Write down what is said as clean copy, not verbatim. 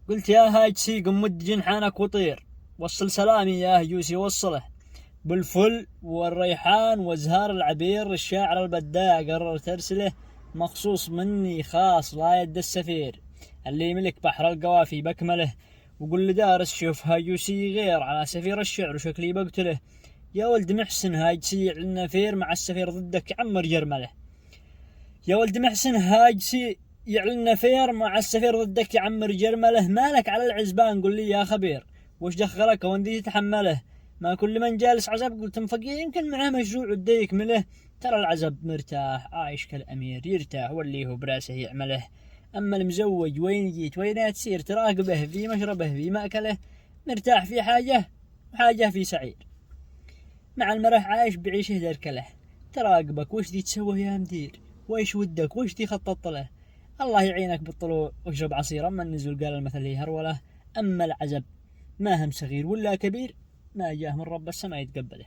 قلت يا هاجسي قم مد جنحانك وطير، وصل سلامي يا هيوسي وصله، بالفل والريحان وزهار العبير الشاعر البداع قررت ارسله، مخصوص مني خاص لا يد السفير اللي يملك بحر القوافي بكمله، وقل لدارس شوف هاجوسي غير على سفير الشعر وشكلي بقتله، يا ولد محسن هاجسي النفير مع السفير ضدك يعمر جرمله، يا ولد محسن هاجسي يعلن نفير مع السفير ضدك يعمر جرمله، مالك على العزبان قل لي يا خبير، وش دخلك وندي تتحمله، ما كل من جالس عزب قلت مفقيه يمكن معاه مشروع ودي يكمله، ترى العزب مرتاح عايش كالأمير يرتاح واللي هو براسه يعمله، أما المزوج وين جيت وين تسير تراقبه في مشربه في مأكله، مرتاح في حاجة وحاجة في سعير، مع المرح عايش بعيشه دركله، تراقبك وش دي تسوي يا مدير، ويش ودك وش دي خططت له، الله يعينك بالطلوع واشرب عصير، أما النزول قال المثل هي هرولة، أما العزب ما هم صغير ولا كبير ما جاه من رب السماء يتقبله.